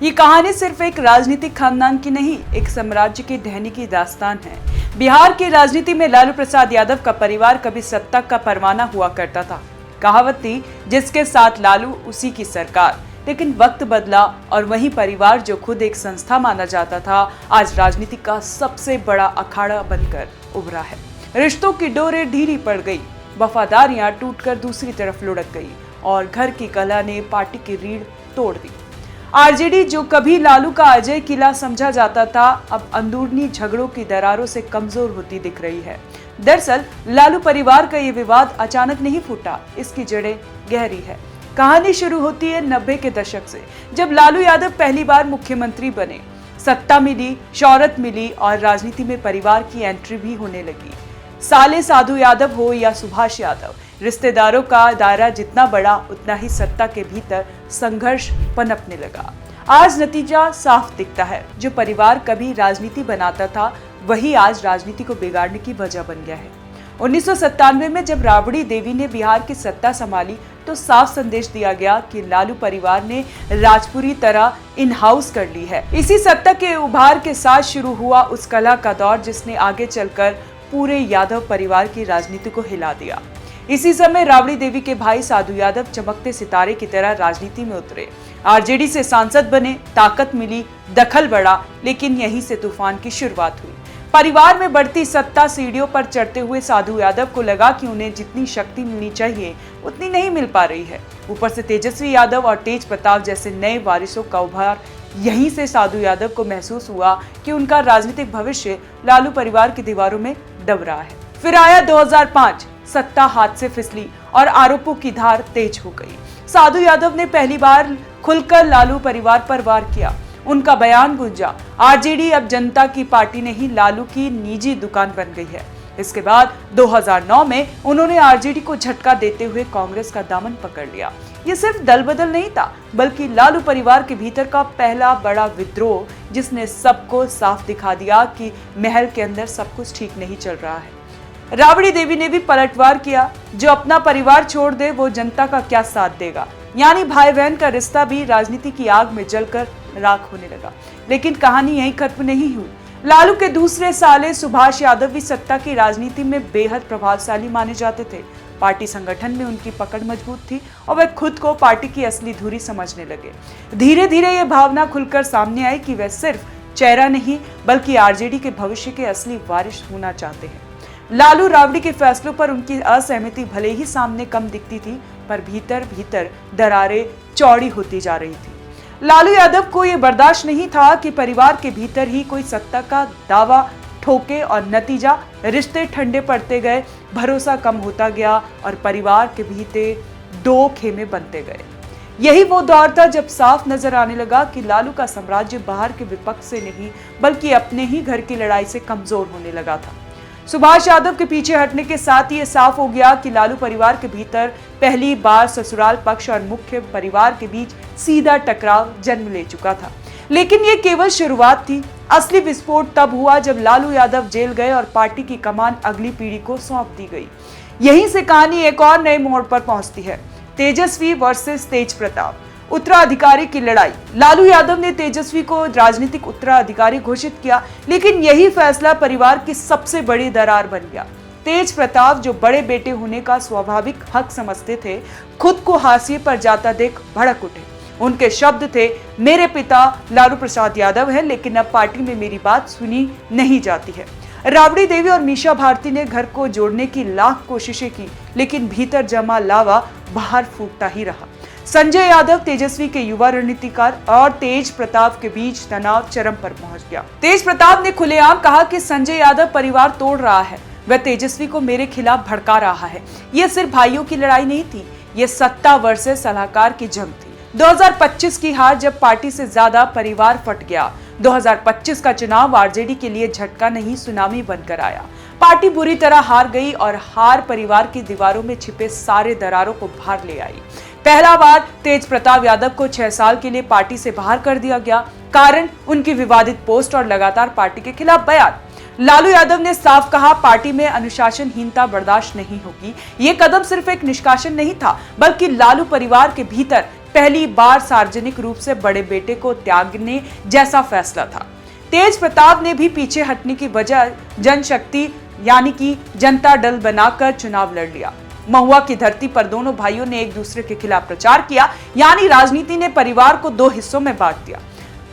ये कहानी सिर्फ एक राजनीतिक खानदान की नहीं, एक साम्राज्य के ढहने की दास्तान है। बिहार की राजनीति में लालू प्रसाद यादव का परिवार कभी सत्ता का परवाना हुआ करता था। कहावत थी, जिसके साथ लालू उसी की सरकार। लेकिन वक्त बदला और वही परिवार जो खुद एक संस्था माना जाता था, आज राजनीति का सबसे बड़ा अखाड़ा बनकर उभरा है। रिश्तों की डोरें ढीली पड़ गई, वफादारियां टूटकर दूसरी तरफ लुढ़क गई और घर की कला ने पार्टी की रीढ़ तोड़ दी। आरजेडी, जो कभी लालू का अजय किला समझा जाता था, अब अंदरूनी झगड़ों की दरारों से कमजोर होती दिख रही है। दरअसल लालू परिवार का ये विवाद अचानक नहीं फूटा, इसकी जड़ें गहरी है। कहानी शुरू होती है 90 के दशक से, जब लालू यादव पहली बार मुख्यमंत्री बने। सत्ता मिली, शौहरत मिली और राजनीति में परिवार की एंट्री भी होने लगी। साले साधु यादव हो या सुभाष यादव, रिश्तेदारों का दायरा जितना बढ़ा, उतना ही सत्ता के भीतर संघर्ष पनपने लगा। आज नतीजा साफ दिखता है। जो परिवार कभी राजनीति बनाता था, वही आज राजनीति को बिगाड़ने की वजह बन गया है। 1997 में जब राबड़ी देवी ने बिहार की सत्ता संभाली, तो साफ संदेश दिया गया कि लालू परिवार ने राजपुरी तरह इन हाउस कर ली है। इसी सत्ता के उभार के साथ शुरू हुआ उस कला का दौर, जिसने आगे चलकर पूरे यादव परिवार की राजनीति को हिला दिया। इसी समय राबड़ी देवी के भाई साधु यादव चमकते सितारे की तरह राजनीति में उतरे। आरजेडी से सांसद बने, ताकत मिली, दखल बढ़ा, लेकिन यहीं से तूफान की शुरुआत हुई। परिवार में बढ़ती सत्ता सीढ़ियों पर चढ़ते हुए साधु यादव को लगा कि उन्हें जितनी शक्ति मिलनी चाहिए उतनी नहीं मिल पा रही है। ऊपर से तेजस्वी यादव और तेज प्रताप जैसे नए वारिसों का उभार। यहीं से साधु यादव को महसूस हुआ कि उनका राजनीतिक भविष्य लालू परिवार की दीवारों में दब रहा है। फिर आया 2005, सत्ता हाथ से फिसली और आरोपों की धार तेज हो गई। साधु यादव ने पहली बार खुलकर लालू परिवार पर वार किया। उनका बयान गूंजा, आरजेडी अब जनता की पार्टी नहीं, लालू की निजी दुकान बन गई है। इसके बाद 2009 में उन्होंने आरजेडी को झटका देते हुए कांग्रेस का दामन पकड़ लिया। ये सिर्फ दल बदल नहीं था, बल्कि लालू परिवार के भीतर का पहला बड़ा विद्रोह, जिसने सबको साफ दिखा दिया कि महल के अंदर सब कुछ ठीक नहीं चल रहा है। राबड़ी देवी ने भी पलटवार किया। जो अपना परिवार छोड़ दे, वो जनता का क्या साथ देगा। यानी भाई बहन का रिश्ता भी राजनीति की आग में जलकर राख होने लगा। लेकिन कहानी यहीं खत्म नहीं हुई। लालू के दूसरे साले सुभाष यादव भी सत्ता की राजनीति में बेहद प्रभावशाली माने जाते थे। पार्टी संगठन में उनकी पकड़ मजबूत थी और वे खुद को पार्टी की असली धुरी समझने लगे। धीरे धीरे ये भावना खुलकर सामने आई कि वे सिर्फ चेहरा नहीं, बल्कि आरजेडी के भविष्य के असली वारिस होना चाहते हैं। लालू राबड़ी के फैसलों पर उनकी असहमति भले ही सामने कम दिखती थी, पर भीतर भीतर दरारें चौड़ी होती जा रही थी। लालू यादव को यह बर्दाश्त नहीं था कि परिवार के भीतर ही कोई सत्ता का दावा ठोके और नतीजा रिश्ते ठंडे पड़ते गए, भरोसा कम होता गया और परिवार के भीतर दो खेमे बनते गए। यही वो दौर था जब साफ नजर आने लगा कि लालू का साम्राज्य बाहर के विपक्ष से नहीं, बल्कि अपने ही घर की लड़ाई से कमजोर होने लगा था। सुभाष यादव के पीछे हटने के साथ ही ये साफ हो गया कि लालू परिवार के भीतर पहली बार ससुराल पक्ष और मुख्य परिवार के बीच सीधा टकराव जन्म ले चुका था। लेकिन ये केवल शुरुआत थी। असली विस्फोट तब हुआ जब लालू यादव जेल गए और पार्टी की कमान अगली पीढ़ी को सौंप दी गई। यहीं से कहानी एक और नए मोड़ पर पहुंचती है। तेजस्वी वर्सेस तेज प्रताप, उत्तराधिकारी की लड़ाई। लालू यादव ने तेजस्वी को राजनीतिक उत्तराधिकारी घोषित किया, लेकिन यही फैसला परिवार की सबसे बड़ी दरार बन गया। तेज प्रताप, जो बड़े बेटे होने का स्वाभाविक हक समझते थे, खुद को हाशिए पर जाता देख भड़क उठे। उनके शब्द थे, मेरे पिता लालू प्रसाद यादव है, लेकिन अब पार्टी में मेरी बात सुनी नहीं जाती है। राबड़ी देवी और मीशा भारती ने घर को जोड़ने की लाख कोशिशें की, लेकिन भीतर जमा लावा बाहर फूटता ही रहा। संजय यादव, तेजस्वी के युवा रणनीतिकार, और तेज प्रताप के बीच तनाव चरम पर पहुंच गया। तेज प्रताप ने खुलेआम कहा कि संजय यादव परिवार तोड़ रहा है, वह तेजस्वी को मेरे खिलाफ भड़का रहा है। यह सिर्फ भाइयों की लड़ाई नहीं थी, यह सत्ता वर्सेस सलाहकार की जंग थी। 2025 की हार जब पार्टी से ज्यादा परिवार फट गया। 2025 का चुनाव आरजेडी के लिए झटका नहीं, सुनामी बनकर आया। पार्टी बुरी तरह हार गई और हार परिवार की दीवारों में छिपे सारे दरारों को बाहर ले आई। पहला बार तेज प्रताप यादव को 6 साल के लिए पार्टी से बाहर कर दिया गया। कारण उनकी विवादित पोस्ट और लगातार पार्टी के खिलाफ बयान। लालू यादव ने साफ कहा, पार्टी में अनुशासनहीनता बर्दाश्त नहीं होगी। ये कदम सिर्फ एक निष्कासन नहीं था, बल्कि लालू परिवार के भीतर पहली बार सार्वजनिक रूप से बड़े बेटे को त्यागने जैसा फैसला था। तेज प्रताप ने भी पीछे हटने की बजाय जनशक्ति यानी कि जनता दल बनाकर चुनाव लड़ लिया। महुआ की धरती पर दोनों भाइयों ने एक दूसरे के खिलाफ प्रचार किया, यानी राजनीति ने परिवार को दो हिस्सों में बांट दिया।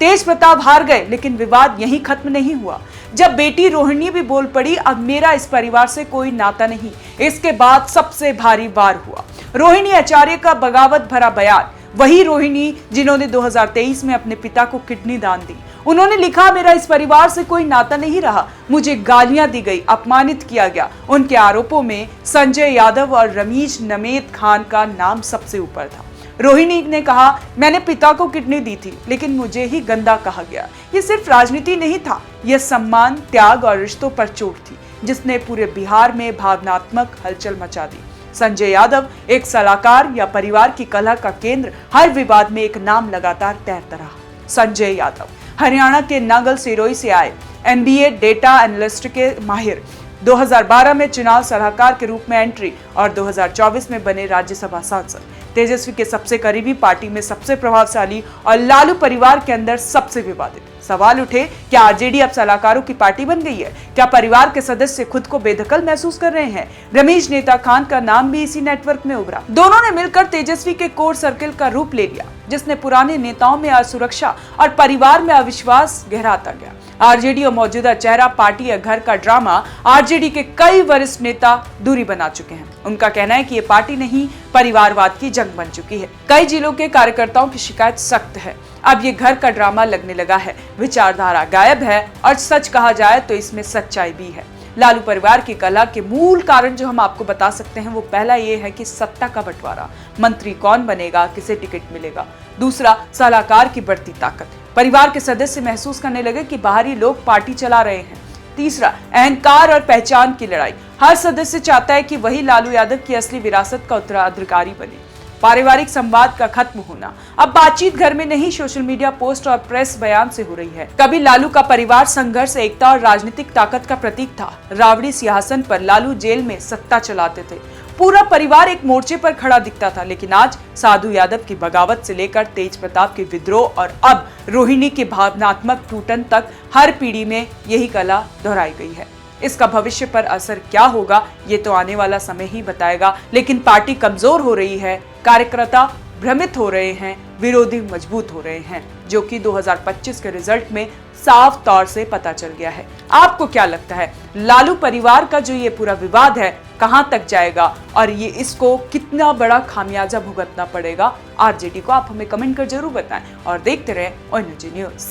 तेज प्रताप हार गए, लेकिन विवाद यहीं खत्म नहीं हुआ। जब बेटी रोहिणी भी बोल पड़ी, अब मेरा इस परिवार से कोई नाता नहीं, इसके बाद सबसे भारी वार हुआ। रोहिणी आचार्य का बगावत भरा बयान, वही रोहिणी जिन्होंने 2023 में अपने पिता को किडनी दान दी। उन्होंने लिखा, मेरा इस परिवार से कोई नाता नहीं रहा, मुझे गालियां दी गई, अपमानित किया गया। उनके आरोपों में संजय यादव और रमीज नमेद खान का नाम सबसे ऊपर था। रोहिणी ने कहा, मैंने पिता को किडनी दी थी, लेकिन मुझे ही गंदा कहा गया। ये सिर्फ राजनीति नहीं था, यह सम्मान, त्याग और रिश्तों पर चोट थी, जिसने पूरे बिहार में भावनात्मक हलचल मचा दी। संजय यादव एक सलाहकार या परिवार की कलह का केंद्र, हर विवाद में एक नाम लगातार तैरता रहा। संजय यादव हरियाणा के नागल सिरोही से आए, MBA डेटा एनालिस्ट के माहिर, 2012 में चुनाव सलाहकार के रूप में एंट्री और 2024 में बने राज्यसभा सांसद। तेजस्वी के सबसे करीबी, पार्टी में सबसे प्रभावशाली और लालू परिवार के अंदर सबसे विवादित। सवाल उठे, क्या आरजेडी अब सलाहकारों की पार्टी बन गई है? क्या परिवार के सदस्य खुद को बेदखल महसूस कर रहे हैं? रमीज नेता खान का नाम भी इसी नेटवर्क में उभरा। दोनों ने मिलकर तेजस्वी के कोर सर्किल का रूप ले लिया, जिसने पुराने नेताओं में असुरक्षा और परिवार में अविश्वास गहराता गया। आरजेडी और मौजूदा चेहरा, पार्टी या घर का ड्रामा, आरजेडी के कई वरिष्ठ नेता दूरी बना चुके हैं। उनका कहना है कि ये पार्टी नहीं, परिवारवाद की जंग बन चुकी है। कई जिलों के कार्यकर्ताओं की शिकायत सख्त है, अब ये घर का ड्रामा लगने लगा है, विचारधारा गायब है और सच कहा जाए तो इसमें सच्चाई भी है। लालू परिवार की कलह के मूल कारण जो हम आपको बता सकते हैं, वो पहला ये है कि सत्ता का बंटवारा, मंत्री कौन बनेगा, किसे टिकट मिलेगा। दूसरा, सलाहकार की बढ़ती ताकत, परिवार के सदस्य महसूस करने लगे कि बाहरी लोग पार्टी चला रहे हैं। तीसरा, अहंकार और पहचान की लड़ाई, हर सदस्य चाहता है कि वही लालू यादव की असली विरासत का उत्तराधिकारी बने। पारिवारिक संवाद का खत्म होना, अब बातचीत घर में नहीं, सोशल मीडिया पोस्ट और प्रेस बयान से हो रही है। कभी लालू का परिवार संघर्ष, एकता और राजनीतिक ताकत का प्रतीक था। रावड़ी सिंहासन पर, लालू जेल में सत्ता चलाते थे, पूरा परिवार एक मोर्चे पर खड़ा दिखता था। लेकिन आज साधु यादव की बगावत से लेकर तेज प्रताप के विद्रोह और अब रोहिणी के भावनात्मक टूटन तक, हर पीढ़ी में यही कला दोहराई गई है। इसका भविष्य पर असर क्या होगा, ये तो आने वाला समय ही बताएगा। लेकिन पार्टी कमजोर हो रही है, कार्यकर्ता भ्रमित हो रहे हैं, विरोधी मजबूत हो रहे हैं, जो कि 2025 के रिजल्ट में साफ तौर से पता चल गया है। आपको क्या लगता है, लालू परिवार का जो ये पूरा विवाद है कहां तक जाएगा और ये इसको कितना बड़ा खामियाजा भुगतना पड़ेगा आरजेडी को? आप हमें कमेंट कर जरूर बताएं और देखते रहें ओएनजी न्यूज़।